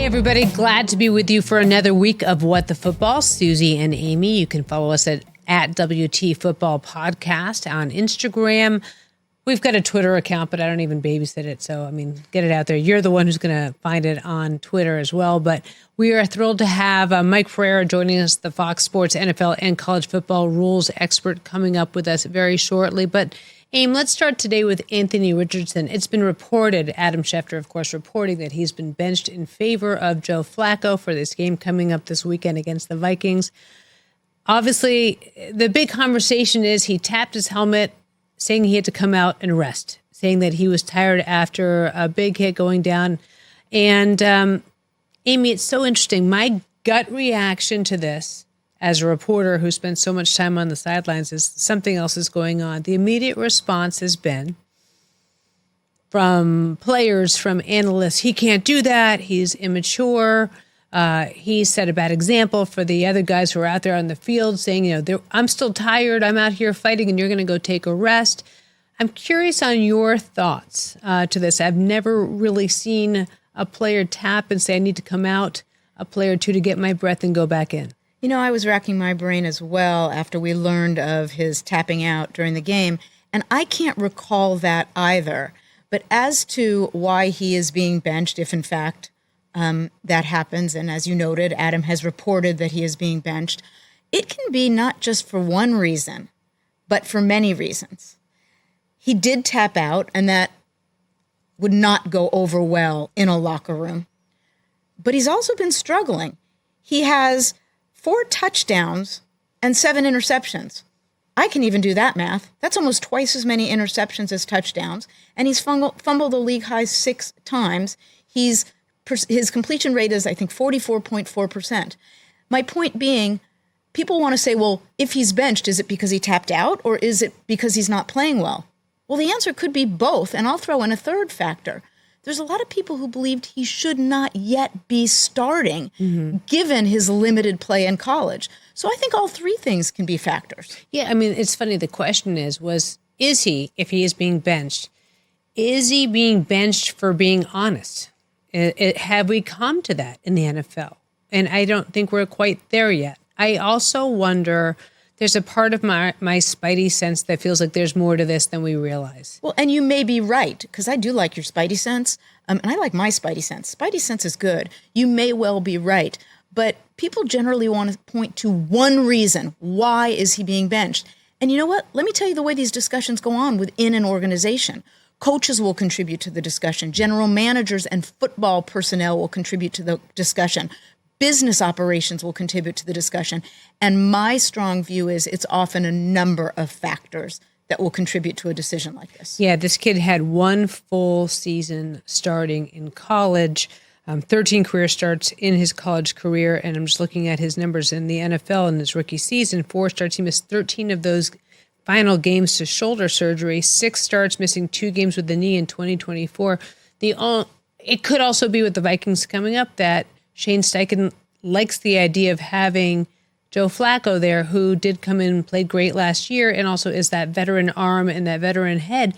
Hey, everybody. Glad to be with you for another week of What the Football. Suzy and Amy. You can follow us at WT Football Podcast on Instagram. We've got a Twitter account, but I don't even babysit it. So, get it out there. You're the one who's going to find it on Twitter as well. But we are thrilled to have Mike Pereira joining us, the Fox Sports NFL and college football rules expert, coming up with us very shortly. But Aim, let's start today with Anthony Richardson. It's been reported, Adam Schefter, of course, reporting that he's been benched in favor of Joe Flacco for this game coming up this weekend against the Vikings. Obviously, the big conversation is he tapped his helmet, saying he had to come out and rest, saying that he was tired after a big hit going down. And Amy, it's so interesting. My gut reaction to this, as a reporter who spends so much time on the sidelines, is something else is going on. The immediate response has been from players, from analysts, he can't do that. He's immature. He set a bad example for the other guys who are out there on the field saying, I'm still tired. I'm out here fighting and you're going to go take a rest. I'm curious on your thoughts to this. I've never really seen a player tap and say, I need to come out a play or two to get my breath and go back in. I was racking my brain as well after we learned of his tapping out during the game, and I can't recall that either. But as to why he is being benched, if in fact that happens, and as you noted, Adam has reported that he is being benched, it can be not just for one reason, but for many reasons. He did tap out, and that would not go over well in a locker room. But he's also been struggling. He has 4 touchdowns and 7 interceptions. I can even do that math. That's almost twice as many interceptions as touchdowns. And he's fumbled the league high 6 times. His completion rate is, I think, 44.4%. My point being, people want to say, well, if he's benched, is it because he tapped out or is it because he's not playing well? Well, the answer could be both. And I'll throw in a third factor. There's a lot of people who believed he should not yet be starting, given his limited play in college. So I think all 3 things can be factors. Yeah, it's funny. The question is he, if he is being benched, is he being benched for being honest? Have we come to that in the NFL? And I don't think we're quite there yet. I also wonder, there's a part of my spidey sense that feels like there's more to this than we realize. Well, and you may be right, because I do like your spidey sense, and I like my spidey sense. Spidey sense is good. You may well be right, but people generally want to point to one reason. Why is he being benched? And you know what? Let me tell you the way these discussions go on within an organization. Coaches will contribute to the discussion. General managers and football personnel will contribute to the discussion. Business operations will contribute to the discussion. And my strong view is it's often a number of factors that will contribute to a decision like this. Yeah, this kid had 1 full season starting in college, 13 career starts in his college career. And I'm just looking at his numbers in the NFL in his rookie season. 4 starts. He missed 13 of those final games to shoulder surgery, 6 starts, missing 2 games with the knee in 2024. It could also be with the Vikings coming up that Shane Steichen likes the idea of having Joe Flacco there, who did come in and played great last year and also is that veteran arm and that veteran head.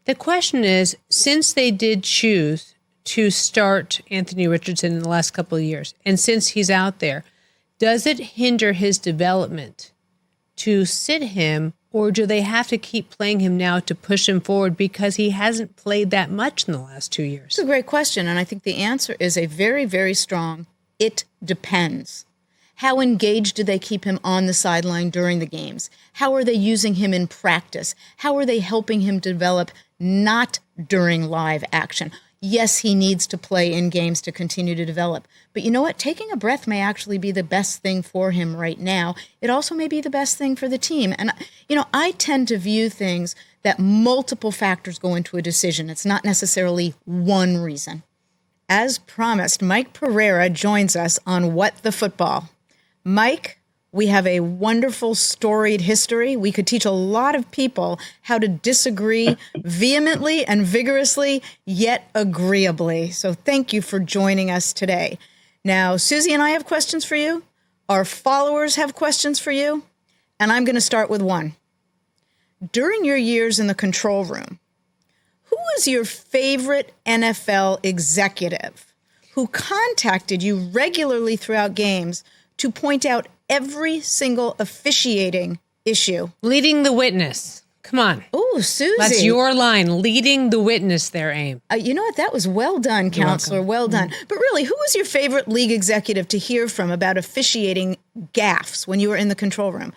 The question is, since they did choose to start Anthony Richardson in the last couple of years, and since he's out there, does it hinder his development to sit him, or do they have to keep playing him now to push him forward because he hasn't played that much in the last 2 years? It's a great question, and I think the answer is a very, very strong, it depends. How engaged do they keep him on the sideline during the games? How are they using him in practice? How are they helping him develop not during live action? Yes, he needs to play in games to continue to develop. But you know what? Taking a breath may actually be the best thing for him right now. It also may be the best thing for the team. And, I tend to view things that multiple factors go into a decision. It's not necessarily one reason. As promised, Mike Pereira joins us on What the Football. Mike, we have a wonderful, storied history. We could teach a lot of people how to disagree vehemently and vigorously, yet agreeably. So thank you for joining us today. Now, Suzy and I have questions for you. Our followers have questions for you. And I'm going to start with one. During your years in the control room, who was your favorite NFL executive who contacted you regularly throughout games to point out every single officiating issue. Leading the witness. Come on. Oh, Suzy. That's your line, leading the witness there, Aim. You know what? That was well done, Counselor. Well done. But really, who was your favorite league executive to hear from about officiating gaffes when you were in the control room?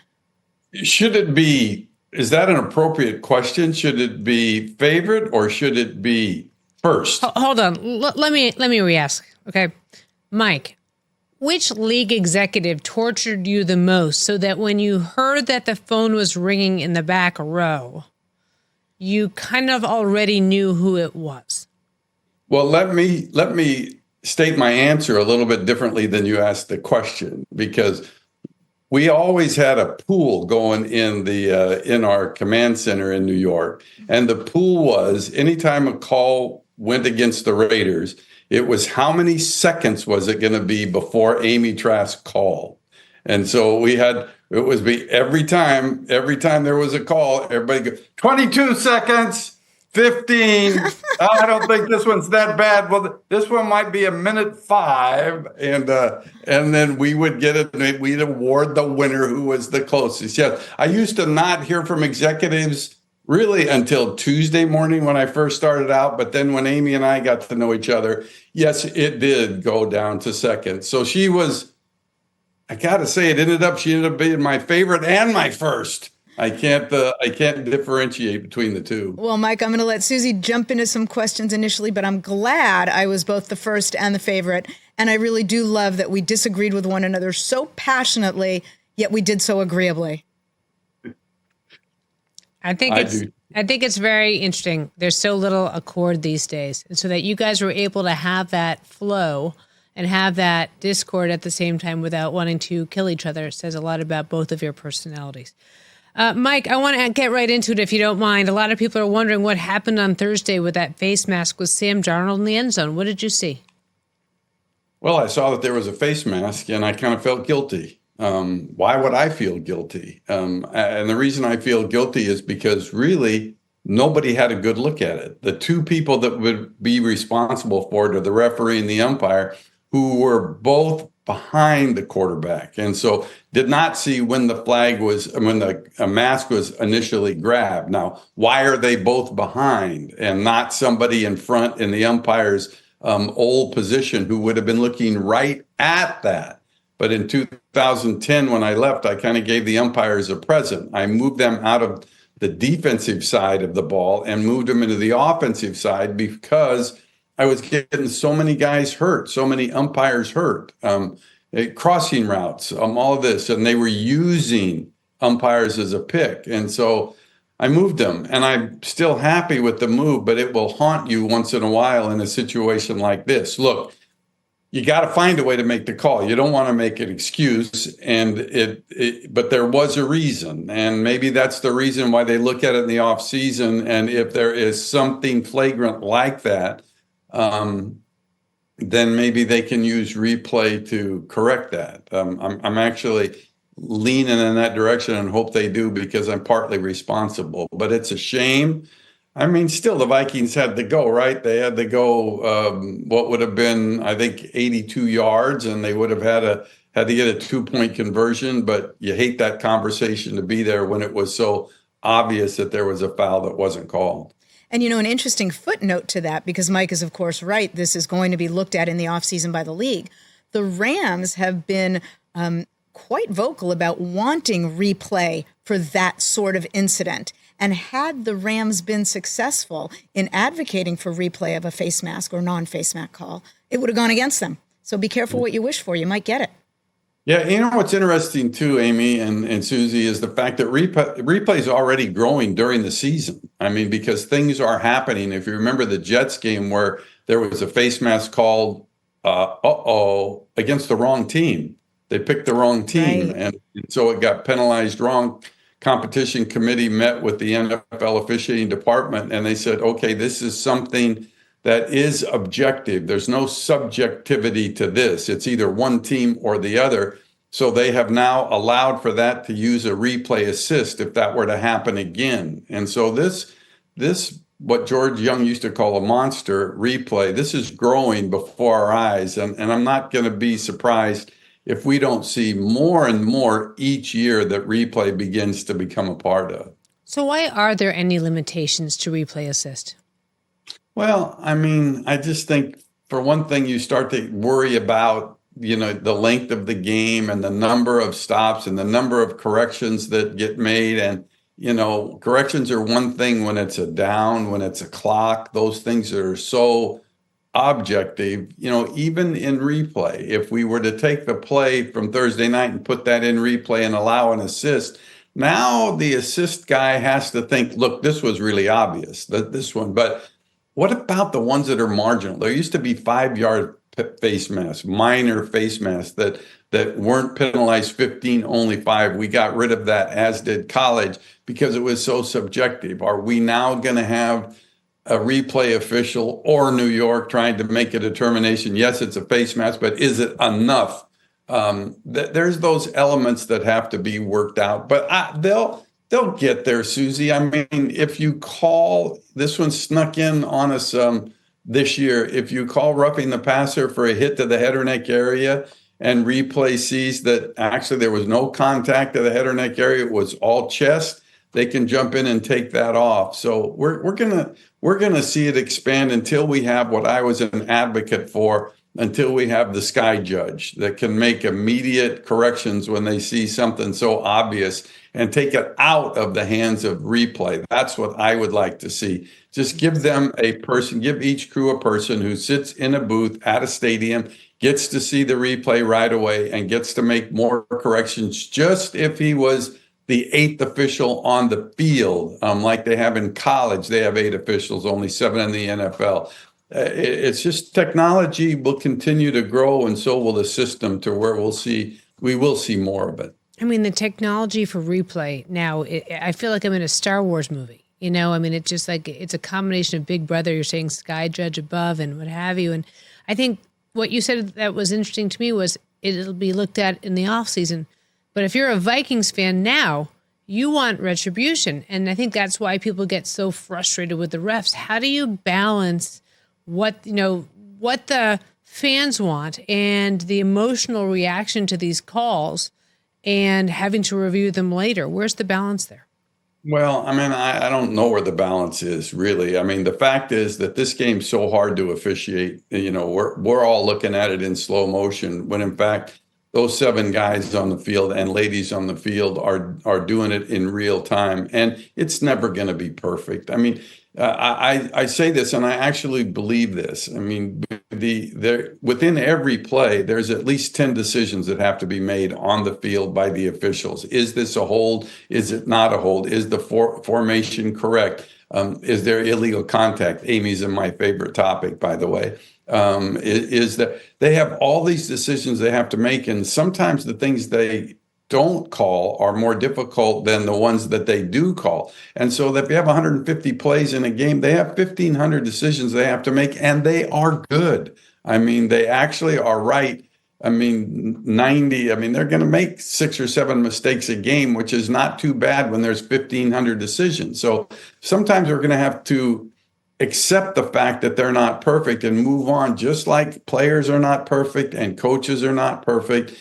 Is that an appropriate question? Should it be favorite or should it be first? Hold on. Let me re-ask. Okay. Mike, which league executive tortured you the most so that when you heard that the phone was ringing in the back row, you kind of already knew who it was? Well, let me state my answer a little bit differently than you asked the question, because we always had a pool going in our command center in New York, and the pool was anytime a call went against the Raiders, it was how many seconds was it going to be before Amy Trask called. And so it was every time there was a call, everybody go 22 seconds, 15. I don't think this one's that bad. Well, this one might be a minute 5. And then we would get it and we'd award the winner who was the closest. Yes. I used to not hear from executives really until Tuesday morning when I first started out. But then when Amy and I got to know each other, yes, it did go down to second. So she was, I got to say, she ended up being my favorite and my first. I can't differentiate between the two. Well, Mike, I'm going to let Suzy jump into some questions initially, but I'm glad I was both the first and the favorite. And I really do love that we disagreed with one another so passionately, yet we did so agreeably. I think it's very interesting. There's so little accord these days. And so that you guys were able to have that flow and have that discord at the same time without wanting to kill each other says a lot about both of your personalities. Mike, I want to get right into it if you don't mind. A lot of people are wondering what happened on Thursday with that face mask with Sam Darnold in the end zone. What did you see? Well, I saw that there was a face mask and I kind of felt guilty. Why would I feel guilty? And the reason I feel guilty is because really nobody had a good look at it. The two people that would be responsible for it are the referee and the umpire, who were both behind the quarterback. And so did not see when the mask was initially grabbed. Now, why are they both behind and not somebody in front in the umpire's old position who would have been looking right at that? But in 2010, when I left, I kind of gave the umpires a present. I moved them out of the defensive side of the ball and moved them into the offensive side because I was getting so many guys hurt, so many umpires hurt, crossing routes, all of this. And they were using umpires as a pick. And so I moved them. And I'm still happy with the move, but it will haunt you once in a while in a situation like this. Look, you got to find a way to make the call. You don't want to make an excuse, but there was a reason, and maybe that's the reason why they look at it in the off season. And if there is something flagrant like that, then maybe they can use replay to correct that. I'm actually leaning in that direction and hope they do because I'm partly responsible. But it's a shame. I mean, still, the Vikings had to go, right? They had to go what would have been, I think, 82 yards, and they would have had to get a 2-point conversion. But you hate that conversation to be there when it was so obvious that there was a foul that wasn't called. And, an interesting footnote to that, because Mike is, of course, right, this is going to be looked at in the offseason by the league. The Rams have been quite vocal about wanting replay for that sort of incident. And had the Rams been successful in advocating for replay of a face mask or non-face mask call, it would have gone against them. So be careful what you wish for. You might get it. Yeah, what's interesting too, Amy and Suzy, is the fact that replay is already growing during the season. I mean, because things are happening. If you remember the Jets game where there was a face mask called, against the wrong team. They picked the wrong team, right. And so it got penalized wrong. Competition committee met with the NFL officiating department, and they said, okay, this is something that is objective. There's no subjectivity to this. It's either one team or the other. So they have now allowed for that to use a replay assist if that were to happen again. And so this what George Young used to call a monster replay. This is growing before our eyes. And I'm not going to be surprised if we don't see more and more each year that replay begins to become a part of. So why are there any limitations to replay assist? Well, I mean, I just think for one thing, you start to worry about, the length of the game and the number of stops and the number of corrections that get made. And, corrections are one thing when it's a down, when it's a clock, those things that are so objective, even in replay. If we were to take the play from Thursday night and put that in replay and allow an assist, now the assist guy has to think, look, this was really obvious, this one. But what about the ones that are marginal? There used to be 5-yard face masks, minor face masks that weren't penalized 15, only 5. We got rid of that, as did college, because it was so subjective. Are we now going to have a replay official or New York trying to make a determination? Yes, it's a face mask, but is it enough? There's those elements that have to be worked out, but they'll get there, Suzy. I mean, if you call, this one snuck in on us this year, if you call roughing the passer for a hit to the head or neck area and replay sees that actually there was no contact to the head or neck area, it was all chest, they can jump in and take that off. So we're gonna see it expand until we have what I was an advocate for, until we have the sky judge that can make immediate corrections when they see something so obvious and take it out of the hands of replay. That's what I would like to see. Just give them a person, give each crew a person who sits in a booth at a stadium, gets to see the replay right away and gets to make more corrections, just if he was the 8th official on the field, like they have in college. They have 8 officials, only 7 in the NFL. It's just technology will continue to grow, and so will the system, to where we will see more of it. I mean, the technology for replay now, I feel like I'm in a Star Wars movie. I mean, it's just like, it's a combination of Big Brother, you're saying sky judge above and what have you. And I think what you said that was interesting to me was it'll be looked at in the off season. But if you're a Vikings fan now, you want retribution. And I think that's why people get so frustrated with the refs. How do you balance what the fans want and the emotional reaction to these calls and having to review them later? Where's the balance there? Well, I mean, I don't know where the balance is, really. I mean, the fact is that this game's so hard to officiate. We're all looking at it in slow motion, when in fact those 7 guys on the field and ladies on the field are doing it in real time, and it's never going to be perfect. I mean, I say this, and I actually believe this. I mean, within every play, there's at least 10 decisions that have to be made on the field by the officials. Is this a hold? Is it not a hold? Is the formation correct? Is there illegal contact? Amy's my favorite topic, by the way. Is that they have all these decisions they have to make, and sometimes the things they don't call are more difficult than the ones that they do call. And so if you have 150 plays in a game, they have 1,500 decisions they have to make, and they are good. I mean, they actually are right. I mean, 90, I mean, they're going to make 6 or 7 mistakes a game, which is not too bad when there's 1,500 decisions. So sometimes we're going to have to accept the fact that they're not perfect and move on, just like players are not perfect and coaches are not perfect.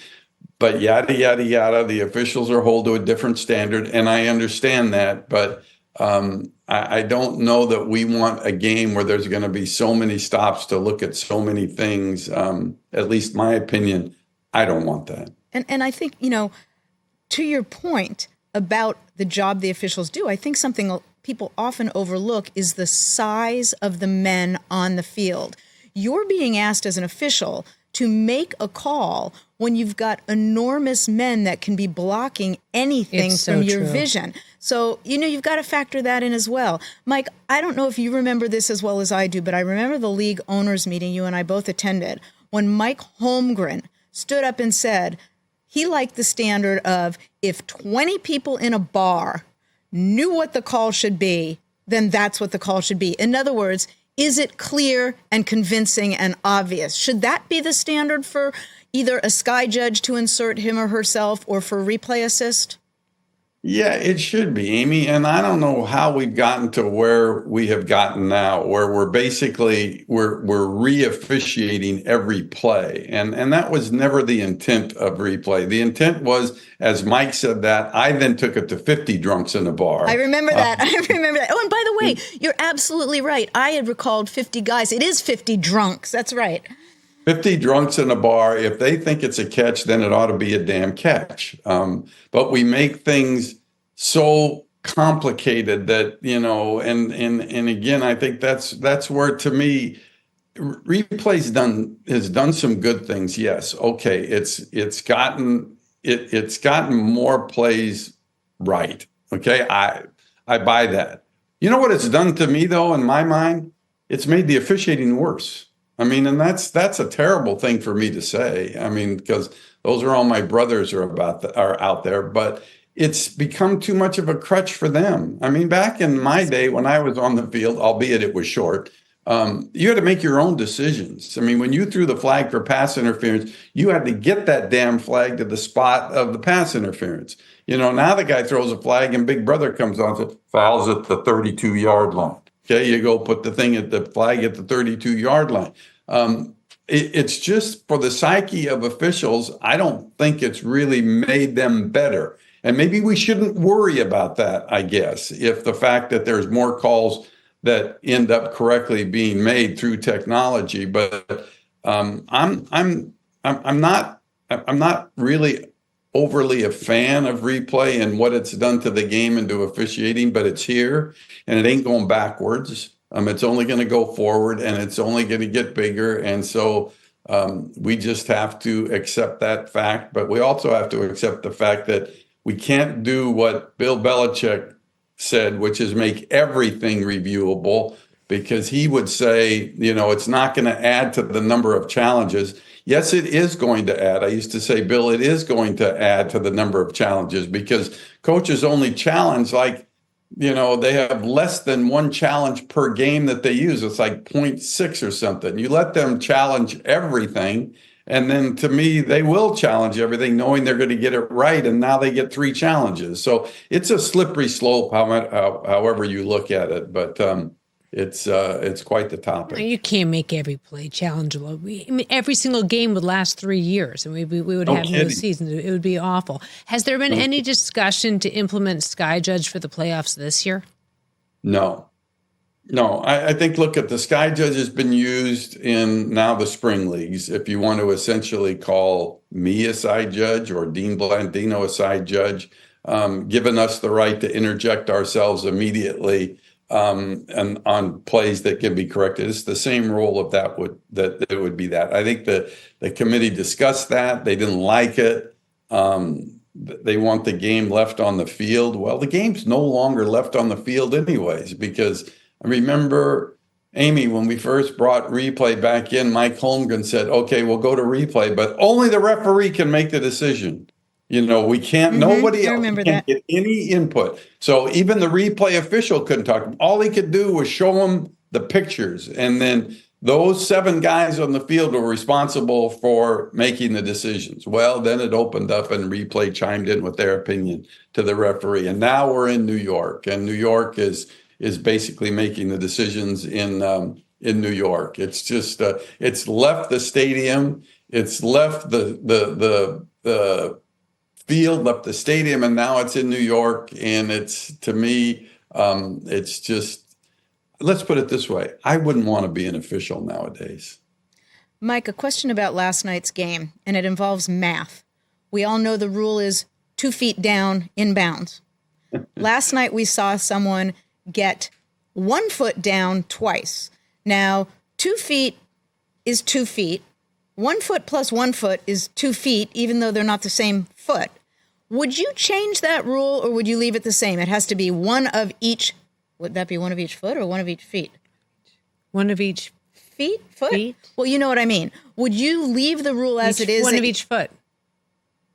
But yada, yada, yada, the officials are held to a different standard, and I understand that. But I don't know that we want a game where there's going to be so many stops to look at so many things. At least my opinion, I don't want that. And I think, to your point about the job the officials do, I think something people often overlook is the size of the men on the field. You're being asked as an official to make a call when you've got enormous men that can be blocking anything from your vision. So, you've got to factor that in as well. Mike, I don't know if you remember this as well as I do, but I remember the league owners meeting you and I both attended when Mike Holmgren stood up and said he liked the standard of if 20 people in a bar knew what the call should be, then that's what the call should be. In other words, is it clear and convincing and obvious? Should that be the standard for either a sky judge to insert him or herself or for replay assist? Yeah, it should be, Amy. And I don't know how we've gotten to where we have gotten now, where we're re-officiating every play. And that was never the intent of replay. The intent was, as Mike said that, I then took it to 50 drunks in a bar. I remember that. I remember that. Oh, and by the way, you're absolutely right. I had recalled 50 guys. It is 50 drunks. That's right. 50 drunks in a bar, if they think it's a catch, then it ought to be a damn catch. But we make things so complicated that, and again, I think that's where, to me, has done some good things. Yes. Okay. It's gotten more plays right. Okay. I buy that. You know what it's done to me, though, in my mind? It's made the officiating worse. I mean, and that's a terrible thing for me to say. I mean, because those are all my brothers are out there, but it's become too much of a crutch for them. I mean, back in my day when I was on the field, albeit it was short, you had to make your own decisions. I mean, when you threw the flag for pass interference, you had to get that damn flag to the spot of the pass interference. Now the guy throws a flag and Big Brother comes on and fouls at the 32-yard line. Okay, you go put the flag at the 32-yard line. It's just for the psyche of officials, I don't think it's really made them better. And maybe we shouldn't worry about that, I guess, if the fact that there's more calls that end up correctly being made through technology. But I'm not really overly a fan of replay and what it's done to the game and to officiating, but it's here and it ain't going backwards. It's only going to go forward and it's only going to get bigger. And so we just have to accept that fact. But we also have to accept the fact that we can't do what Bill Belichick said, which is make everything reviewable, because he would say, it's not going to add to the number of challenges. Yes, it is going to add. I used to say, Bill, it is going to add to the number of challenges because coaches only challenge they have less than one challenge per game that they use. It's like 0.6 or something. You let them challenge everything. And then to me, they will challenge everything knowing they're going to get it right. And now they get 3 challenges. So it's a slippery slope, however you look at it. But it's quite the topic. You can't make every play challengeable. Every single game would last 3 years, and we would have no season. It would be awful. Has there been any discussion to implement Sky Judge for the playoffs this year? No. I think, look, at the Sky Judge has been used in now the spring leagues. If you want to essentially call me a side judge or Dean Blandino a side judge, giving us the right to interject ourselves immediately and on plays that can be corrected. It's the same role of that would be that. I think the committee discussed that. They didn't like it. They want the game left on the field. Well, the game's no longer left on the field anyways, because I remember, Amy, when we first brought replay back in, Mike Holmgren said, okay, we'll go to replay, but only the referee can make the decision. We can't, nobody else can't get any input. So even the replay official couldn't talk. All he could do was show them the pictures. And then those 7 guys on the field were responsible for making the decisions. Well, then it opened up and replay chimed in with their opinion to the referee. And now we're in New York, and New York is basically making the decisions in New York. It's just, it's left the stadium. It's left the field, left the stadium, and now it's in New York. And it's, to me, it's just, let's put it this way. I wouldn't want to be an official nowadays. Mike, a question about last night's game, and it involves math. We all know the rule is 2 feet down in bounds. Last night we saw someone get 1 foot down twice. Now, 2 feet is 2 feet. 1 foot plus 1 foot is 2 feet, even though they're not the same foot. Would you change that rule, or would you leave it the same? It has to be one of each. Would that be one of each foot or one of each feet? One of each foot? Feet? Well, you know what I mean. Would you leave the rule as it is? One of each foot.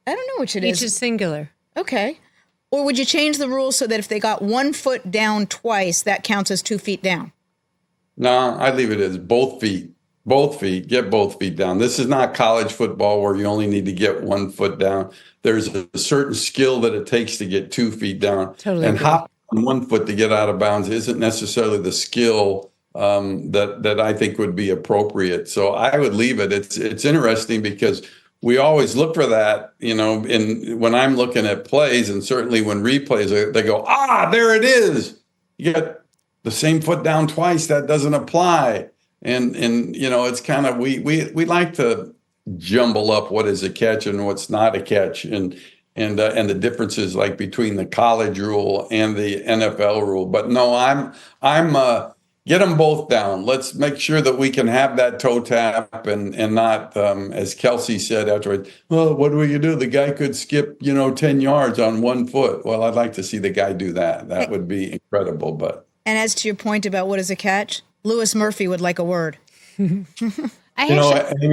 I don't know which it is. Each is singular. Okay. Or would you change the rule so that if they got 1 foot down twice, that counts as 2 feet down? No, I leave it as both feet. Both feet, get both feet down. This is not college football where you only need to get 1 foot down. There's a certain skill that it takes to get 2 feet down. Totally And agree. hopping on 1 foot to get out of bounds isn't necessarily the skill that I think would be appropriate. So I would leave it. It's interesting because we always look for that, when I'm looking at plays, and certainly when replays, they go, there it is. You got the same foot down twice. That doesn't apply. And it's kind of, we like to jumble up what is a catch and what's not a catch, and the differences like between the college rule and the NFL rule. But no, I'm get them both down. Let's make sure that we can have that toe tap and not, as Kelsey said afterwards, well, what are we going to do? The guy could skip, 10 yards on 1 foot. Well, I'd like to see the guy do that. That would be incredible. But And as to your point about what is a catch, Lewis Murphy would like a word. Amy,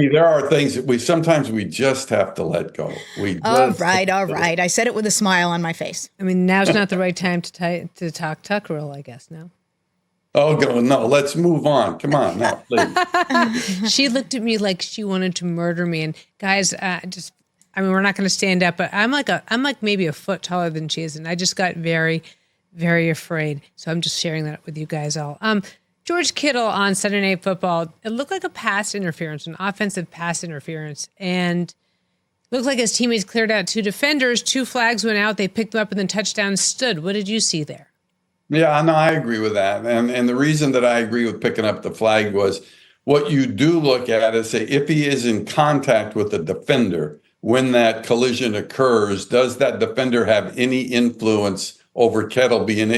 there are things that we just have to let go. All right. I said it with a smile on my face. I mean, now's not the right time to talk tuck rule, I guess, no? Oh, no, let's move on. Come on, now, please. She looked at me like she wanted to murder me. And guys, we're not going to stand up, but I'm like maybe a foot taller than she is. And I just got very, very afraid. So I'm just sharing that with you guys all. George Kittle on Sunday Night Football, it looked like a pass interference, an offensive pass interference. And it looked like his teammates cleared out 2 defenders, 2 flags went out, they picked them up, and then touchdown stood. What did you see there? Yeah, no, I agree with that. And the reason that I agree with picking up the flag was what you do look at is say, if he is in contact with the defender when that collision occurs, does that defender have any influence over Kittle being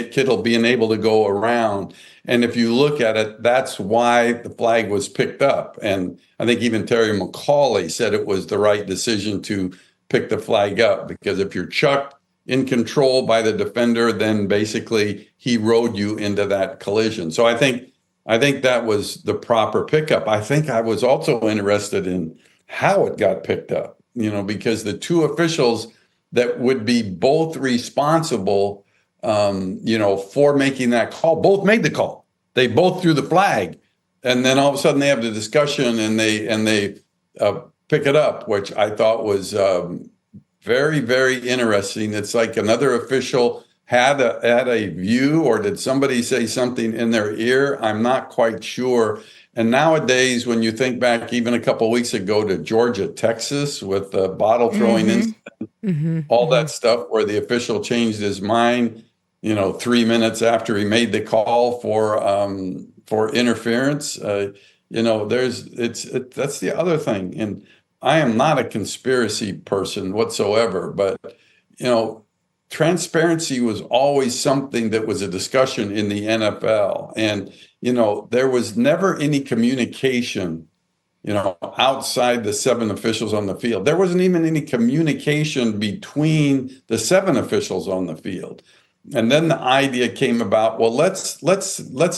able to go around? And if you look at it, that's why the flag was picked up. And I think even Terry McCauley said it was the right decision to pick the flag up, because if you're chucked in control by the defender, then basically he rode you into that collision. So I think that was the proper pickup. I think I was also interested in how it got picked up, because the 2 officials that would be both responsible, for making that call, both made the call. They both threw the flag, and then all of a sudden they have the discussion and they pick it up, which I thought was very, very interesting. It's like another official had a view, or did somebody say something in their ear? I'm not quite sure. And nowadays, when you think back even a couple of weeks ago to Georgia, Texas, with the bottle throwing incident, all that stuff where the official changed his mind, 3 minutes after he made the call for interference, that's the other thing. And I am not a conspiracy person whatsoever, but, transparency was always something that was a discussion in the NFL. And, there was never any communication, outside the 7 officials on the field. There wasn't even any communication between the 7 officials on the field. And then the idea came about, well, let's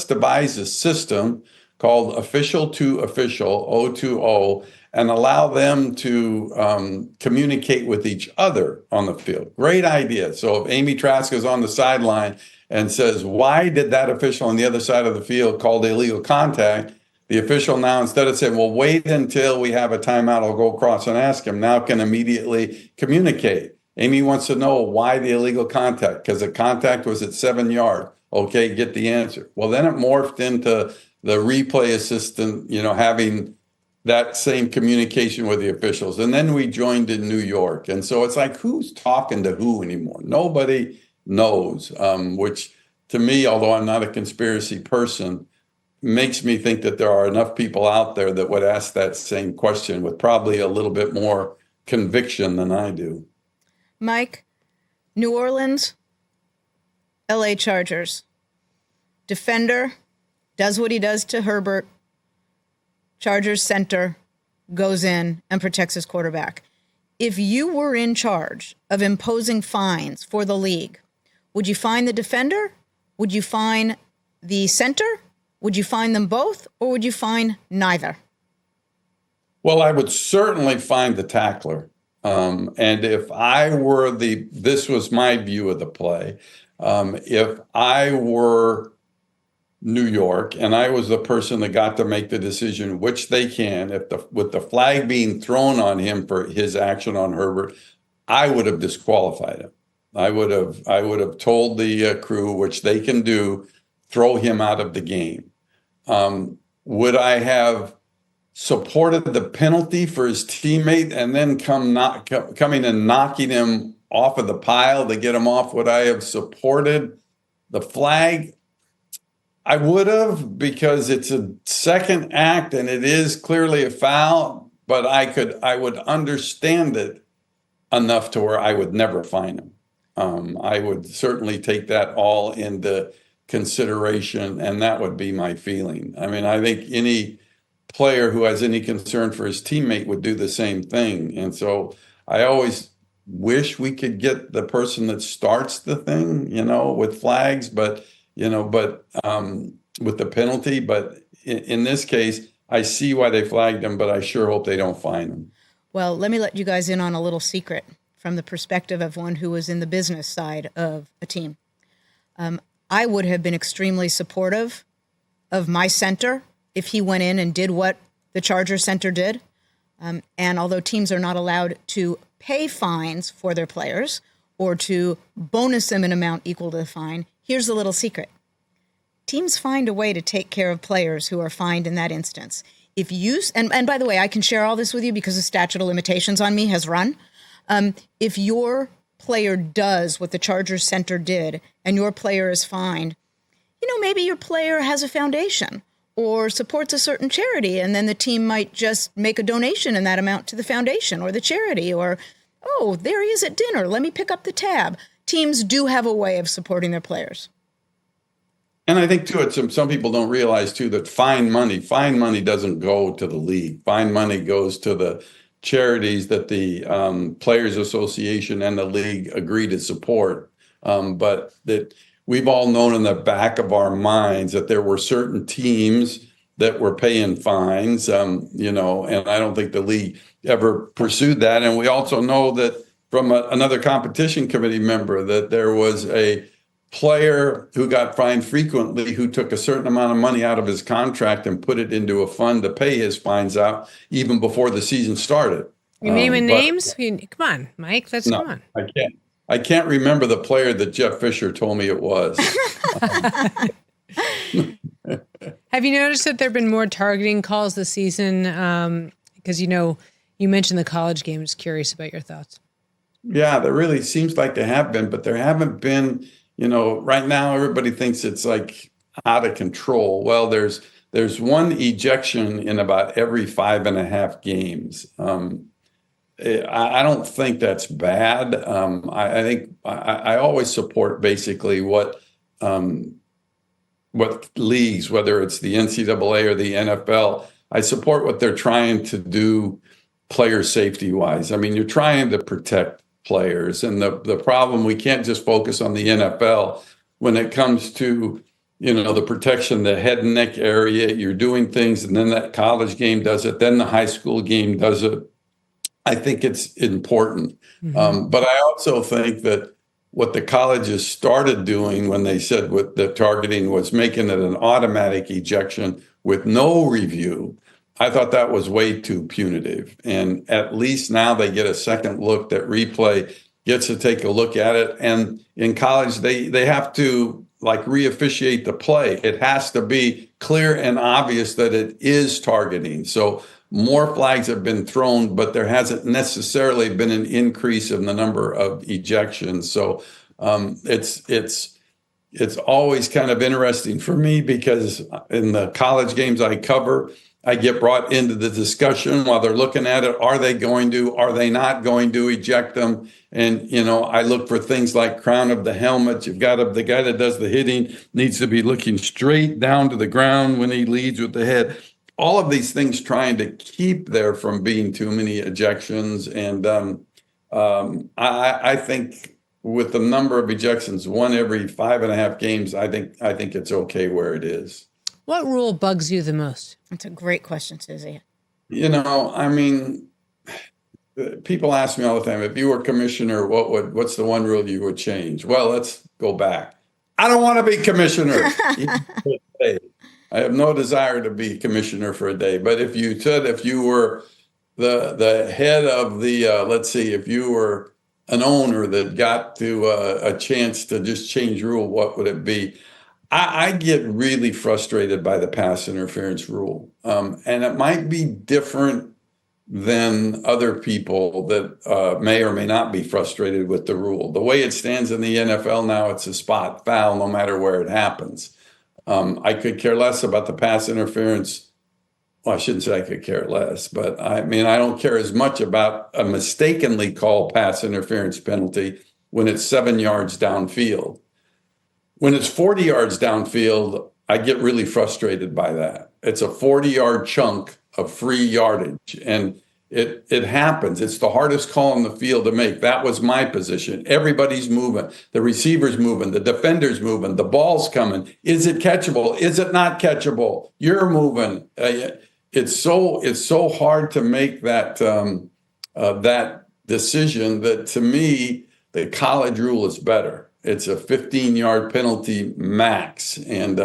devise a system called official to official, O2O, and allow them to communicate with each other on the field. Great idea. So if Amy Trask is on the sideline and says, why did that official on the other side of the field call the illegal contact? The official now, instead of saying, well, wait until we have a timeout, I'll go across and ask him, now can immediately communicate. Amy wants to know why the illegal contact, because the contact was at 7 yards. Okay, get the answer. Well, then it morphed into the replay assistant, having that same communication with the officials. And then we joined in New York. And so it's like, who's talking to who anymore? Nobody knows, which to me, although I'm not a conspiracy person, makes me think that there are enough people out there that would ask that same question with probably a little bit more conviction than I do. Mike, New Orleans, LA Chargers. Defender does what he does to Herbert. Chargers center goes in and protects his quarterback. If you were in charge of imposing fines for the league, would you fine the defender? Would you fine the center? Would you fine them both? Or would you fine neither? Well, I would certainly fine the tackler. And if I were this was my view of the play. If I were New York, and I was the person that got to make the decision, which they can. With the flag being thrown on him for his action on Herbert, I would have disqualified him. I would have told the crew, which they can do, throw him out of the game. Would I have supported the penalty for his teammate and then coming and knocking him off of the pile to get him off? Would I have supported the flag? I would have, because it's a second act and it is clearly a foul, but I would understand it enough to where I would never fine him. I would certainly take that all into consideration, and that would be my feeling. I mean, I think any player who has any concern for his teammate would do the same thing. And so I always wish we could get the person that starts the thing, with flags, but with the penalty. But in this case, I see why they flagged him, but I sure hope they don't fine him. Well, let me let you guys in on a little secret from the perspective of one who was in the business side of a team. I would have been extremely supportive of my center if he went in and did what the Chargers center did. And although teams are not allowed to pay fines for their players or to bonus them an amount equal to the fine, here's a little secret. Teams find a way to take care of players who are fined in that instance. If you, and by the way, I can share all this with you because the statute of limitations on me has run. If your player does what the Chargers center did and your player is fined, maybe your player has a foundation or supports a certain charity, and then the team might just make a donation in that amount to the foundation or the charity, or, oh, there he is at dinner, let me pick up the tab. Teams do have a way of supporting their players. And I think, too, some people don't realize, too, that fine money doesn't go to the league. Fine money goes to the charities that the Players Association and the league agree to support. But that we've all known in the back of our minds that there were certain teams that were paying fines, and I don't think the league ever pursued that. And we also know that from another competition committee member that there was a player who got fined frequently who took a certain amount of money out of his contract and put it into a fund to pay his fines out even before the season started. You naming names? Come on, Mike. Come on. I can't remember the player that Jeff Fisher told me it was. Have you noticed that there have been more targeting calls this season? Because, you mentioned the college game. I'm just curious about your thoughts. Yeah, there really seems like there have been, but there haven't been, right now everybody thinks it's like out of control. Well, there's one ejection in about every 5.5 games. I don't think that's bad. I think I always support basically what leagues, whether it's the NCAA or the NFL, I support what they're trying to do player safety wise. I mean, you're trying to protect players, and the problem, we can't just focus on the NFL when it comes to the protection, the head and neck area. You're doing things, and then that college game does it, then the high school game does it. I think it's important. Mm-hmm. But I also think that what the colleges started doing when they said what the targeting was making it an automatic ejection with no review, I thought that was way too punitive. And at least now they get a second look, that replay gets to take a look at it. And in college, they have to re-officiate the play. It has to be clear and obvious that it is targeting. So more flags have been thrown, but there hasn't necessarily been an increase in the number of ejections. So it's always kind of interesting for me, because in the college games I cover, I get brought into the discussion while they're looking at it. Are they not going to eject them? And, I look for things like crown of the helmet. The guy that does the hitting needs to be looking straight down to the ground when he leads with the head. All of these things trying to keep there from being too many ejections. And I think with the number of ejections, one every 5.5 games, I think it's okay where it is. What rule bugs you the most? That's a great question, Suzy. People ask me all the time, if you were commissioner, what's the one rule you would change? Well, let's go back. I don't want to be commissioner. I have no desire to be commissioner for a day. But if you were the head of the, let's see, if you were an owner that got to a chance to just change rule, what would it be? I get really frustrated by the pass interference rule. And it might be different than other people that may or may not be frustrated with the rule. The way it stands in the NFL now, it's a spot foul no matter where it happens. I could care less about the pass interference. Well, I shouldn't say I could care less, but I mean, I don't care as much about a mistakenly called pass interference penalty when it's 7 yards downfield. When it's 40 yards downfield, I get really frustrated by that. It's a 40-yard chunk of free yardage, and it happens. It's the hardest call in the field to make. That was my position. Everybody's moving. The receiver's moving. The defender's moving. The ball's coming. Is it catchable? Is it not catchable? You're moving. It's so hard to make that that decision that, to me, the college rule is better. It's a 15-yard penalty max, and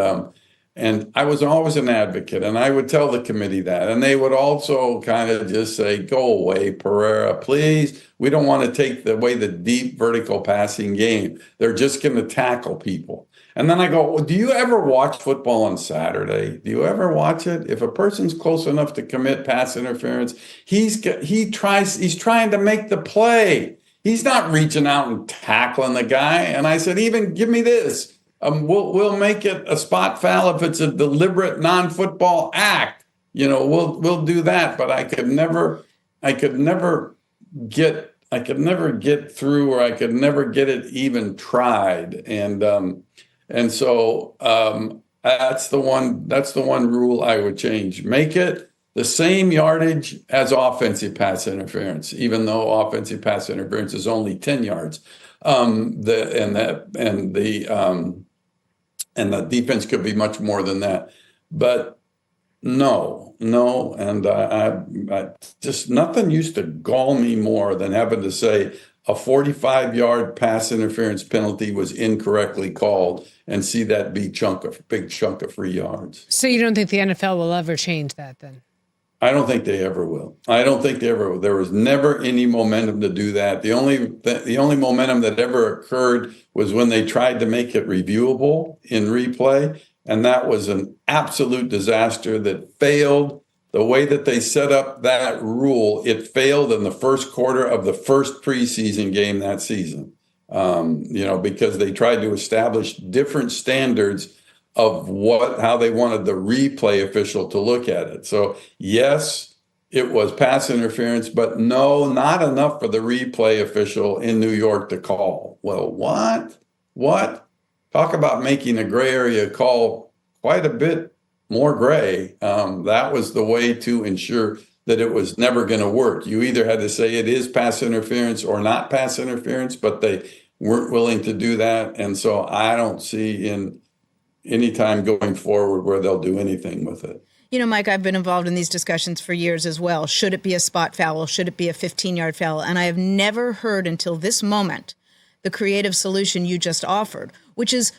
I was always an advocate, and I would tell the committee that, and they would also kind of just say, "Go away, Pereira, please. We don't want to take away the deep vertical passing game. They're just going to tackle people." And then I go, well, do you ever watch football on Saturday? Do you ever watch it? If a person's close enough to commit pass interference, he's trying to make the play. He's not reaching out and tackling the guy. And I said, even give me this. We'll make it a spot foul if it's a deliberate non-football act. We'll do that. But I could never get through, or I could never get it even tried. And so that's the one rule I would change. Make it the same yardage as offensive pass interference, even though offensive pass interference is only 10 yards. And the defense could be much more than that. But no, and I just, nothing used to gall me more than having to say a 45-yard pass interference penalty was incorrectly called and see that big chunk of free yards. So you don't think the NFL will ever change that then? I don't think they ever will. There was never any momentum to do that. The only momentum that ever occurred was when they tried to make it reviewable in replay, and that was an absolute disaster that failed. The way that they set up that rule, it failed in the first quarter of the first preseason game that season. Because they tried to establish different standards of how they wanted the replay official to look at it. So yes, it was pass interference, but no, not enough for the replay official in New York to call. Well, what? Talk about making a gray area call quite a bit more gray. That was the way to ensure that it was never going to work. You either had to say it is pass interference or not pass interference, but they weren't willing to do that. And so I don't see in any time going forward where they'll do anything with it. Mike, I've been involved in these discussions for years as well. Should it be a spot foul? Should it be a 15-yard foul? And I have never heard until this moment the creative solution you just offered, which is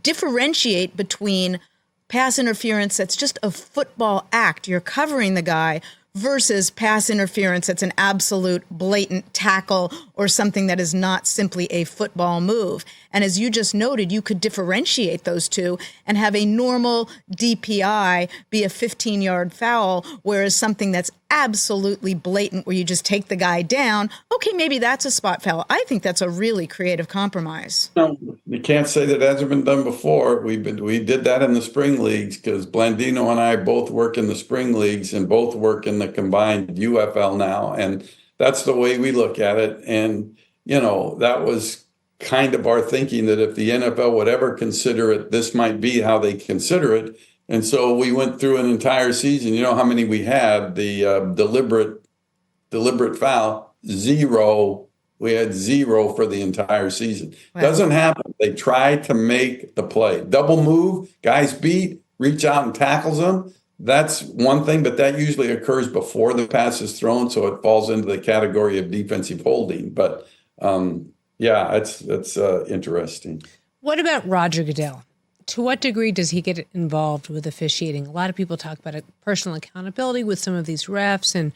differentiate between pass interference that's just a football act, you're covering the guy, versus pass interference that's an absolute blatant tackle or something that is not simply a football move. And as you just noted, you could differentiate those two and have a normal DPI be a 15-yard foul, whereas something that's absolutely blatant where you just take the guy down, okay, maybe that's a spot foul. I think that's a really creative compromise. No, you can't say that hasn't been done before. We did that in the spring leagues because Blandino and I both work in the spring leagues and both work in the combined UFL now. And that's the way we look at it. And, that was kind of our thinking that if the NFL would ever consider it, this might be how they consider it. And so we went through an entire season. You know how many we had? The deliberate foul, 0. We had 0 for the entire season. Wow. Doesn't happen. They try to make the play. Double move, guys beat, reach out and tackles them. That's one thing, but that usually occurs before the pass is thrown, so it falls into the category of defensive holding. But yeah, it's interesting. What about Roger Goodell? To what degree does he get involved with officiating? A lot of people talk about personal accountability with some of these refs, and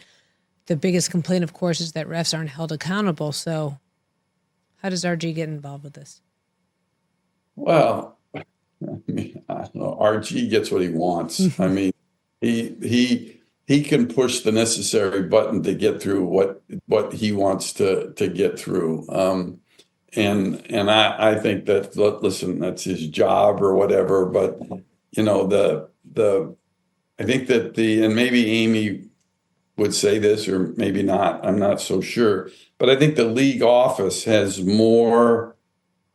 the biggest complaint, of course, is that refs aren't held accountable. So how does RG get involved with this? Well, I don't know. RG gets what he wants. I mean, he can push the necessary button to get through what he wants to get through. And I think that, listen, that's his job or whatever. But I think that and maybe Amy would say this or maybe not. I'm not so sure. But I think the league office has more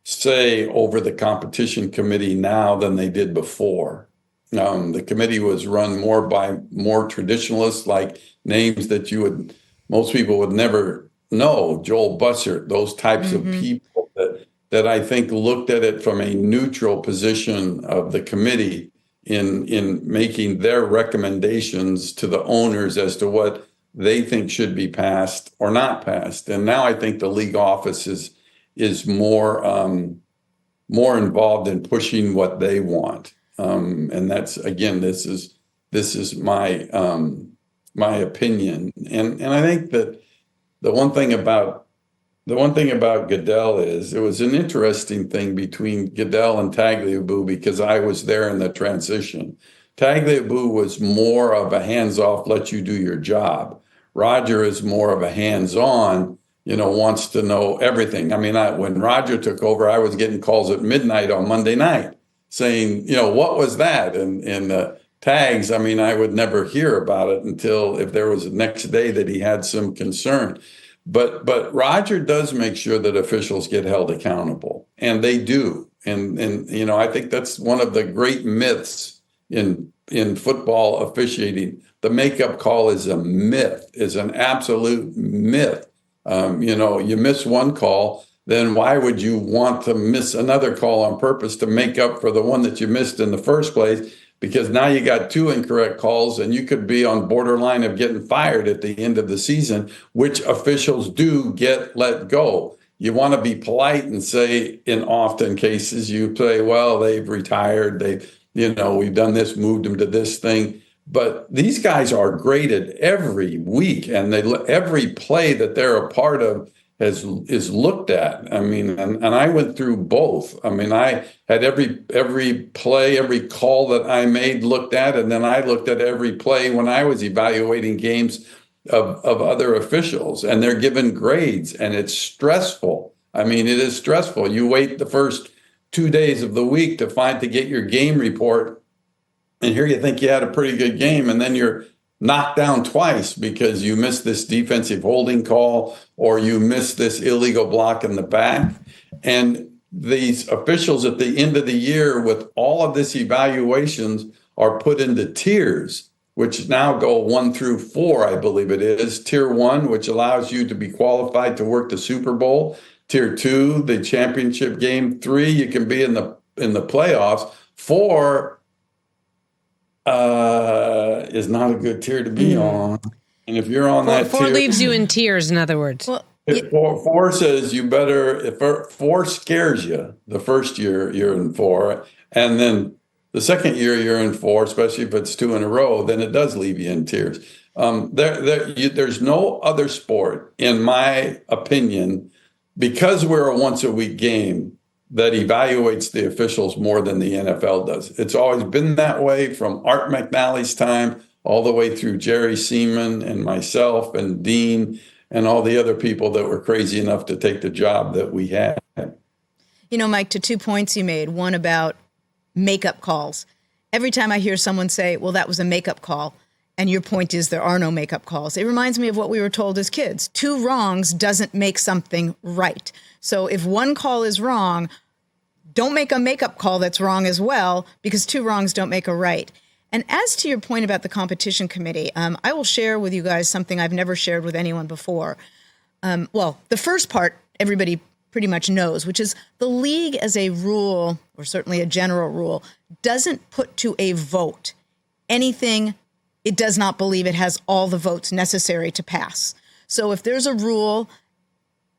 say over the competition committee now than they did before. The committee was run more by more traditionalists, like names that most people would never know, Joel Bussert, those types of people that I think looked at it from a neutral position of the committee in making their recommendations to the owners as to what they think should be passed or not passed. And now I think the league office is more involved in pushing what they want. And that's, again, this is my opinion. And I think that the one thing about Goodell is it was an interesting thing between Goodell and Tagliabue because I was there in the transition. Tagliabue was more of a hands-off, let you do your job. Roger is more of a hands-on, wants to know everything. I mean, when Roger took over, I was getting calls at midnight on Monday night saying, what was that? And tags, I mean, I would never hear about it until if there was the next day that he had some concern. But Roger does make sure that officials get held accountable, and they do. And I think that's one of the great myths in football officiating. The makeup call is a myth, is an absolute myth. You miss one call, then why would you want to miss another call on purpose to make up for the one that you missed in the first place? Because now you got two incorrect calls and you could be on borderline of getting fired at the end of the season, which officials do get let go. You want to be polite and say, in often cases, you say, well, they've retired. We've done this, moved them to this thing. But these guys are graded every week, and every play that they're a part of is looked at. I mean, and I went through both. I mean, I had every play, every call that I made looked at, and then I looked at every play when I was evaluating games of other officials, and they're given grades, and it's stressful. I mean, it is stressful. You wait the first 2 days of the week to get your game report, and here you think you had a pretty good game, and then you're knocked down twice because you missed this defensive holding call or you missed this illegal block in the back. And these officials at the end of the year with all of this evaluations are put into tiers, which now go 1 through 4, I believe it is. Tier 1, which allows you to be qualified to work the Super Bowl. Tier 2, the championship game. 3, you can be in the playoffs. 4 is not a good tier to be on. And if you're on that four tier, leaves you in tears, in other words. Well, if four says you better, if 4 scares you, the first year you're in 4, and then the second year you're in 4, especially if it's 2 in a row, then it does leave you in tears. There's no other sport, in my opinion, because we're a once a week game, that evaluates the officials more than the NFL does. It's always been that way from Art McNally's time all the way through Jerry Seaman and myself and Dean and all the other people that were crazy enough to take the job that we had. Mike, to 2 points you made, one about makeup calls. Every time I hear someone say, well, that was a makeup call, and your point is there are no makeup calls, it reminds me of what we were told as kids. 2 wrongs doesn't make something right. So if one call is wrong, don't make a makeup call that's wrong as well, because 2 wrongs don't make a right. And as to your point about the competition committee, I will share with you guys something I've never shared with anyone before. The first part, everybody pretty much knows, which is the league as a rule, or certainly a general rule, doesn't put to a vote anything it does not believe it has all the votes necessary to pass. So if there's a rule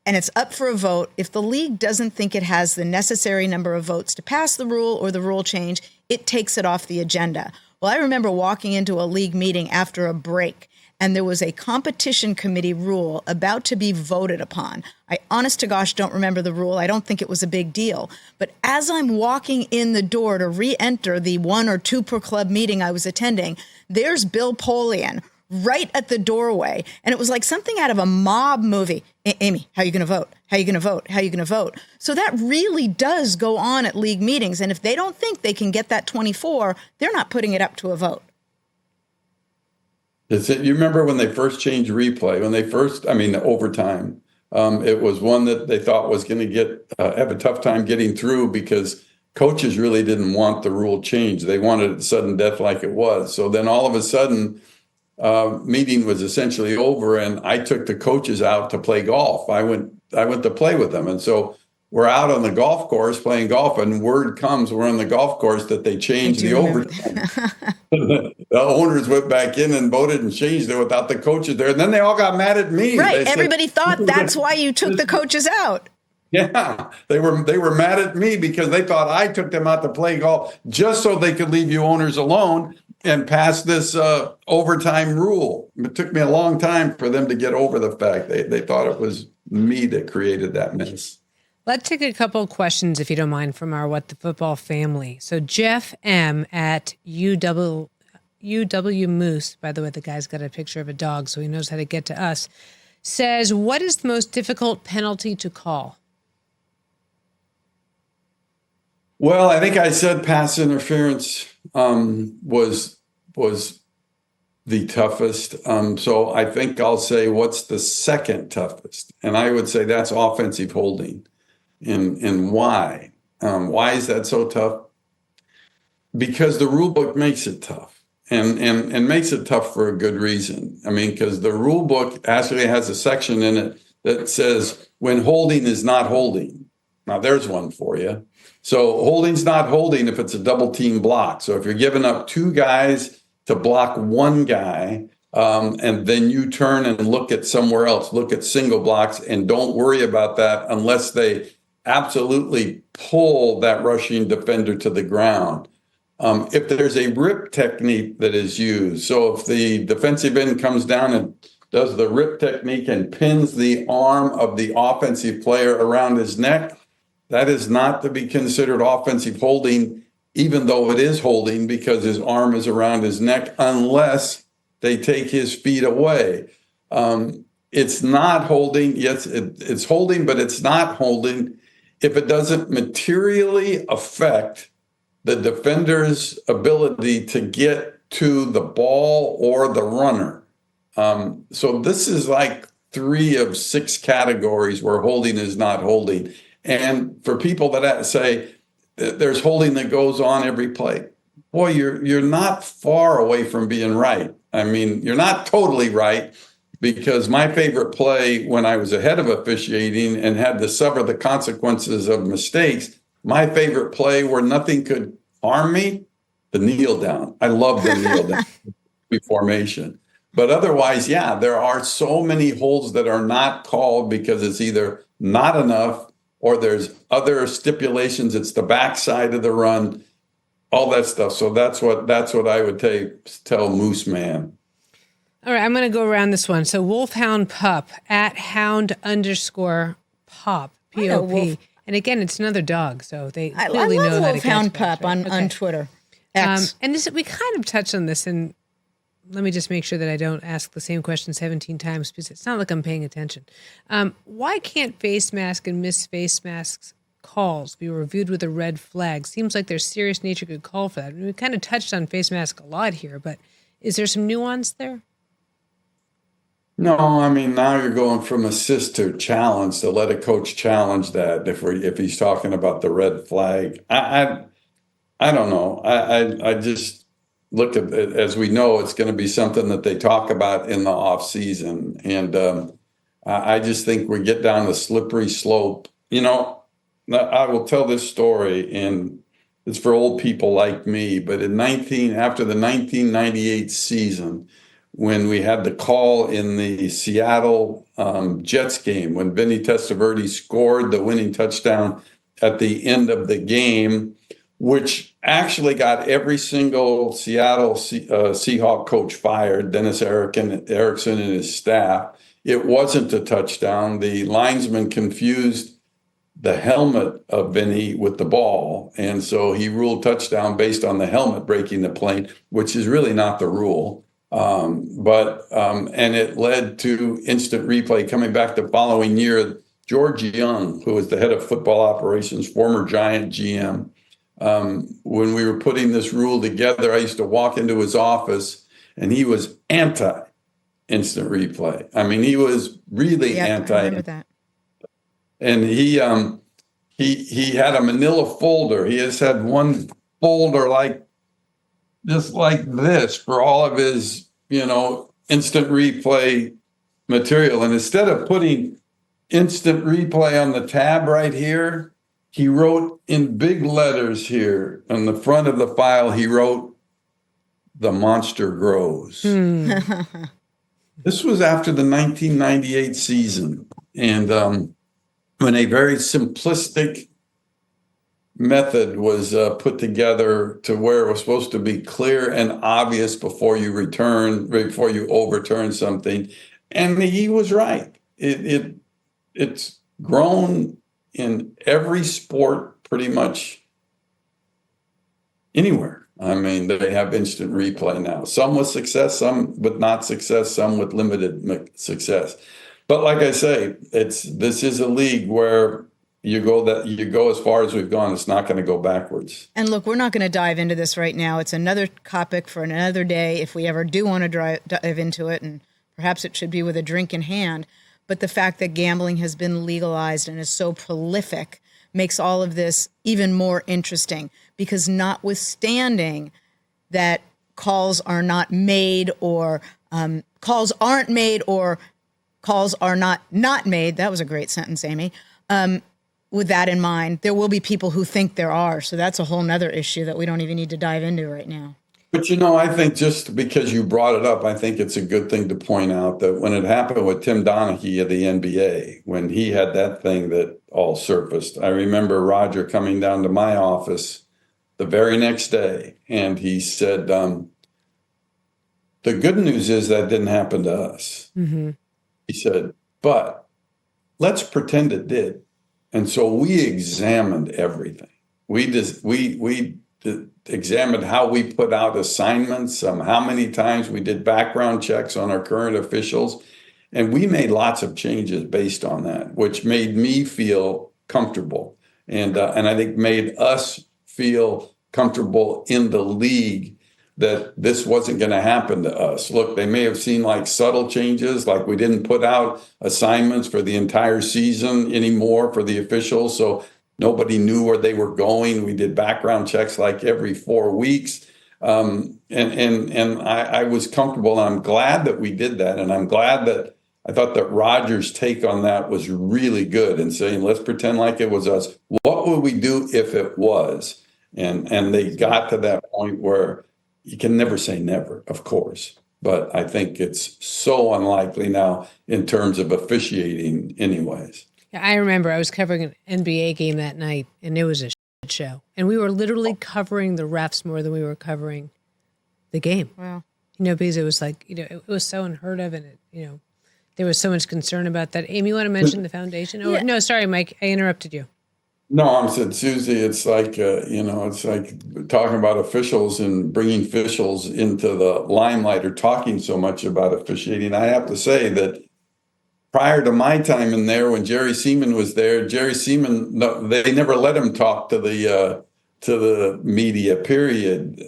and it's up for a vote. If the league doesn't think it has the necessary number of votes to pass the rule or the rule change, it takes it off the agenda. Well, I remember walking into a league meeting after a break, and there was a competition committee rule about to be voted upon. I honest to gosh don't remember the rule. I don't think it was a big deal. But as I'm walking in the door to re-enter the 1 or 2 per club meeting I was attending, there's Bill Polian right at the doorway. And it was like something out of a mob movie. Amy, how are you going to vote? How are you going to vote? How are you going to vote? So that really does go on at league meetings. And if they don't think they can get that 24, they're not putting it up to a vote. You remember when they first changed replay, the overtime, it was one that they thought was going to have a tough time getting through because coaches really didn't want the rule change. They wanted it sudden death like it was. So then all of a sudden, meeting was essentially over, and I took the coaches out to play golf. I went to play with them, and so we're out on the golf course playing golf, and word comes we're on the golf course that they changed the overtime. The owners went back in and voted and changed it without the coaches there, and then they all got mad at me. Right, everybody thought that's why you took the coaches out. Yeah, they were mad at me because they thought I took them out to play golf just so they could leave you owners alone and pass this overtime rule. It took me a long time for them to get over the fact they thought it was me that created that mess. Let's take a couple of questions, if you don't mind, from our What the Football family. So Jeff M. at UW Moose, by the way, the guy's got a picture of a dog, so he knows how to get to us, says, what is the most difficult penalty to call? Well, I think I said pass interference was the toughest. So I think I'll say what's the second toughest? And I would say that's offensive holding. And why? Why is that so tough? Because the rule book makes it tough and makes it tough for a good reason. I mean, because the rule book actually has a section in it that says when holding is not holding. Now, there's one for you. So holding's not holding if it's a double team block. So if you're giving up 2 guys to block 1 guy, and then you turn and look at somewhere else, look at single blocks, and don't worry about that unless they absolutely pull that rushing defender to the ground. If there's a rip technique that is used, so if the defensive end comes down and does the rip technique and pins the arm of the offensive player around his neck, that is not to be considered offensive holding, even though it is holding because his arm is around his neck, unless they take his feet away. It's not holding. Yes, it's holding, but it's not holding if it doesn't materially affect the defender's ability to get to the ball or the runner. So this is like 3 of 6 categories where holding is not holding. And for people that say there's holding that goes on every play, boy, you're not far away from being right. I mean, you're not totally right, because my favorite play when I was ahead of officiating and had to suffer the consequences of mistakes, my favorite play where nothing could harm me, the kneel down. I love the kneel down formation. But otherwise, yeah, there are so many holds that are not called because it's either not enough or there's other stipulations. It's the backside of the run, all that stuff. So that's what I would tell Moose Man. All right, I'm going to go around this one. So Wolfhound Pup at @hound_pop, POP. And again, it's another dog, so they clearly know how to catch Wolfhound Pup on Twitter. X. And we kind of touched on this, and let me just make sure that I don't ask the same question 17 times because it's not like I'm paying attention. Why can't face mask and missed face masks calls be reviewed with a red flag? Seems like there's serious nature could call for that. I mean, we kind of touched on face mask a lot here, but is there some nuance there? No, I mean, now you're going from assist to challenge, to let a coach challenge that if he's talking about the red flag. I don't know. I just look at it, as we know, it's going to be something that they talk about in the off season. And I just think we get down the slippery slope. You know, I will tell this story, and it's for old people like me, but after the 1998 season, when we had the call in the Seattle Jets game, when Vinny Testaverde scored the winning touchdown at the end of the game, which actually got every single Seattle Seahawk coach fired, Dennis Erickson and his staff. It wasn't a touchdown. The linesman confused the helmet of Vinny with the ball, and so he ruled touchdown based on the helmet breaking the plane, which is really not the rule. And it led to instant replay coming back the following year. George Young, who was the head of football operations, former Giant GM, when we were putting this rule together, I used to walk into his office and he was anti-instant replay. I mean, he was really anti. I remember that. And he had a manila folder. He has had one folder just like this for all of his, instant replay material. And instead of putting instant replay on the tab right here, he wrote in big letters here on the front of the file, he wrote, "The monster grows." This was after the 1998 season. And when a very simplistic method was put together to where it was supposed to be clear and obvious before you overturn something. And he was right. It's grown in every sport pretty much anywhere. I mean, they have instant replay now. Some with success, some with not success, some with limited success. But like I say, this is a league where you go as far as we've gone. It's not going to go backwards. And look, we're not going to dive into this right now. It's another topic for another day if we ever do want to dive into it, and perhaps it should be with a drink in hand. But the fact that gambling has been legalized and is so prolific makes all of this even more interesting, because notwithstanding that calls are not made or calls aren't made or calls are not made. That was a great sentence, Amy. With that in mind, there will be people who think there are. So that's a whole nother issue that we don't even need to dive into right now. But, I think just because you brought it up, I think it's a good thing to point out that when it happened with Tim Donaghy of the NBA, when he had that thing that all surfaced, I remember Roger coming down to my office the very next day, and he said, the good news is that didn't happen to us. Mm-hmm. He said, but let's pretend it did. And so we examined everything. We examined how we put out assignments, how many times we did background checks on our current officials. And we made lots of changes based on that, which made me feel comfortable. And I think made us feel comfortable in the league that this wasn't going to happen to us. Look, they may have seen like subtle changes, like we didn't put out assignments for the entire season anymore for the officials, so nobody knew where they were going. We did background checks like every 4 weeks. And I was comfortable, and I'm glad that we did that. And I'm glad that I thought that Roger's take on that was really good, and saying, let's pretend like it was us. What would we do if it was? And they got to that point where you can never say never, of course. But I think it's so unlikely now in terms of officiating anyways. Yeah, I remember I was covering an NBA game that night, and it was a shit show. And we were literally covering the refs more than we were covering the game. Wow. Because it was like, it was so unheard of, and there was so much concern about that. Amy, you want to mention the foundation? Oh, yeah. No, sorry, Mike, I interrupted you. No, I'm saying, Suzy, it's like, it's like talking about officials and bringing officials into the limelight or talking so much about officiating. I have to say that prior to my time in there, when Jerry Seaman was there, they never let him talk to the media, period,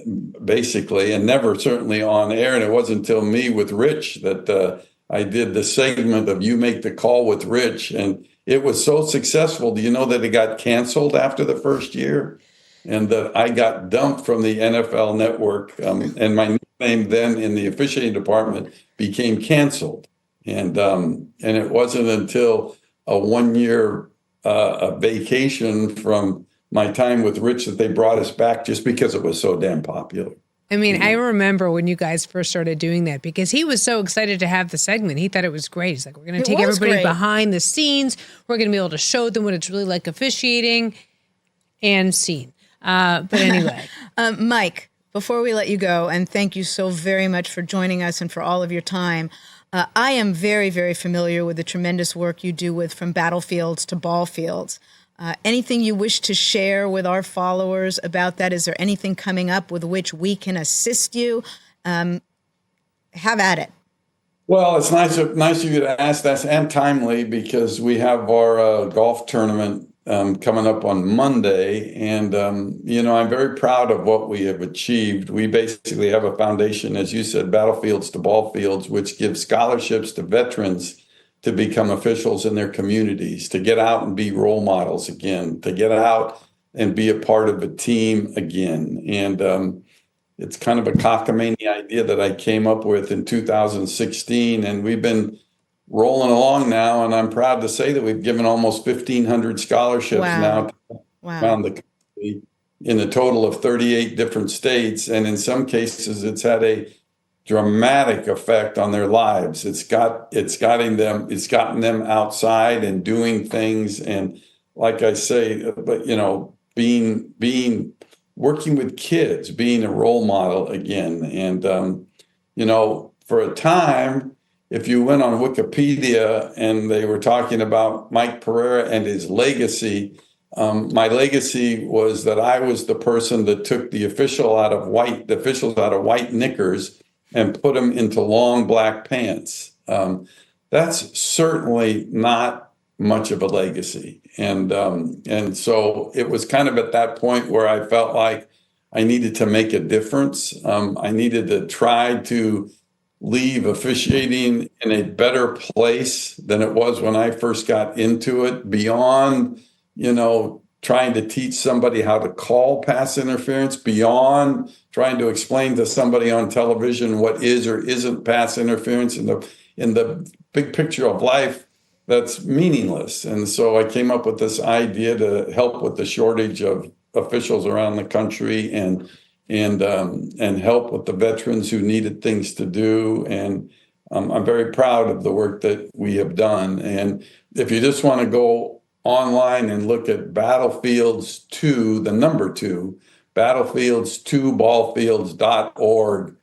basically, and never certainly on air. And it wasn't until me with Rich that I did the segment of You Make the Call with Rich, and it was so successful. Do you know that it got canceled after the first year? And that I got dumped from the NFL network, and my nickname then in the officiating department became Canceled. And it wasn't until a 1 year vacation from my time with Rich that they brought us back, just because it was so damn popular. I mean, I remember when you guys first started doing that because he was so excited to have the segment. He thought it was great. He's like, we're going to take everybody behind the scenes. We're going to be able to show them what it's really like officiating, and scene. But anyway. Mike, before we let you go, and thank you so very much for joining us and for all of your time, I am very, very familiar with the tremendous work you do with From Battlefields to Ballfields. Anything you wish to share with our followers about that? Is there anything coming up with which we can assist you? Have at it. Well, it's nice of you to ask that, and timely, because we have our golf tournament coming up on Monday. And, I'm very proud of what we have achieved. We basically have a foundation, as you said, Battlefields to Ballfields, which gives scholarships to veterans to become officials in their communities, to get out and be role models again, to get out and be a part of a team again. And it's kind of a cockamamie idea that I came up with in 2016, and we've been rolling along now, and I'm proud to say that we've given almost 1,500 scholarships now around the country in a total of 38 different states, and in some cases it's had a dramatic effect on their lives. It's gotten them outside and doing things, and like I say, but being working with kids, being a role model again. And for a time, if you went on Wikipedia and they were talking about Mike Pereira and his legacy, my legacy was that I was the person that took the officials out of white knickers and put them into long black pants. That's certainly not much of a legacy. And so it was kind of at that point where I felt like I needed to make a difference. I needed to try to leave officiating in a better place than it was when I first got into it, beyond, trying to teach somebody how to call pass interference, beyond trying to explain to somebody on television what is or isn't pass interference in the big picture of life. That's meaningless. And so I came up with this idea to help with the shortage of officials around the country and help with the veterans who needed things to do. And I'm very proud of the work that we have done. And if you just want to go online and look at Battlefields 2, the number 2, Battlefields2ballfields.org,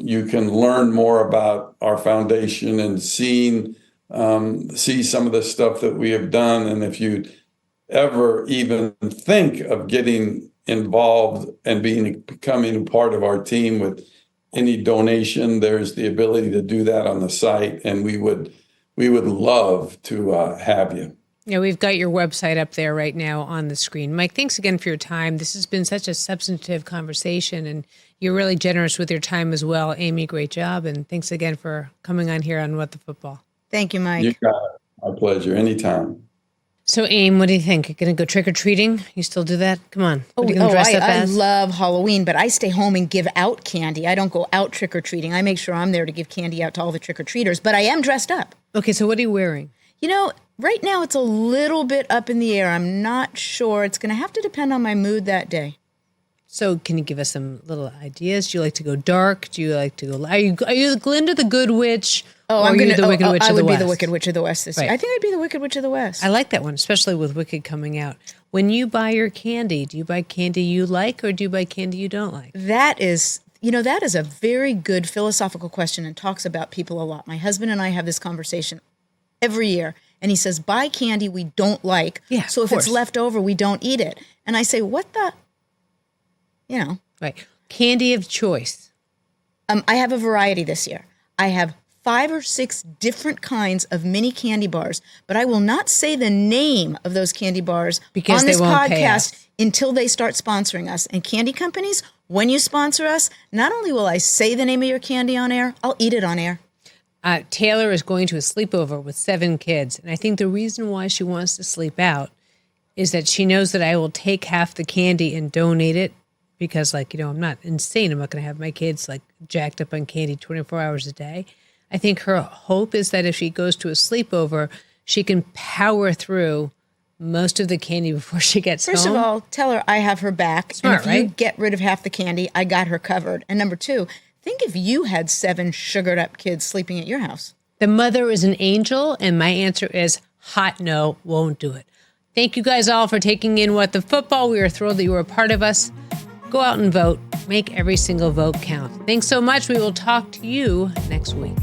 you can learn more about our foundation and see some of the stuff that we have done. And if you ever even think of getting involved and becoming a part of our team with any donation, there's the ability to do that on the site, and we would love to have you. Yeah, we've got your website up there right now on the screen. Mike, thanks again for your time. This has been such a substantive conversation, and you're really generous with your time as well. Amy, great job, and thanks again for coming on here on What the Football. Thank you, Mike. You got it. My pleasure. Anytime. So, Aim, what do you think? You're going to go trick-or-treating? You still do that? Come on. What are you going to dress up as? I love Halloween, but I stay home and give out candy. I don't go out trick-or-treating. I make sure I'm there to give candy out to all the trick-or-treaters, but I am dressed up. Okay, so what are you wearing? Right now it's a little bit up in the air. I'm not sure. It's going to have to depend on my mood that day. So can you give us some little ideas? Do you like to go dark? Do you like to go light? Are you Glinda the Good Witch? Oh, I'm going to the Wicked Witch of the West? I would be the Wicked Witch of the West this year. I think I'd be the Wicked Witch of the West. I like that one, especially with Wicked coming out. When you buy your candy, do you buy candy you like or do you buy candy you don't like? That is a very good philosophical question and talks about people a lot. My husband and I have this conversation every year. And he says, buy candy we don't like. Yeah, so if it's left over, we don't eat it. And I say, what the, Right. Candy of choice. I have a variety this year. I have 5 or 6 different kinds of mini candy bars, but I will not say the name of those candy bars because on this podcast until they start sponsoring us. And candy companies, when you sponsor us, not only will I say the name of your candy on air, I'll eat it on air. Taylor is going to a sleepover with 7 kids. And I think the reason why she wants to sleep out is that she knows that I will take half the candy and donate it because, I'm not insane. I'm not going to have my kids, jacked up on candy 24 hours a day. I think her hope is that if she goes to a sleepover, she can power through most of the candy before she gets First home. of all, tell her I have her back. Smart, and if you right? get rid of half the candy, I got her covered. And number two, think if you had 7 sugared up kids sleeping at your house. The mother is an angel, and my answer is hot no, won't do it. Thank you guys all for taking in What the Football. We are thrilled that you were a part of us. Go out and vote. Make every single vote count. Thanks so much. We will talk to you next week.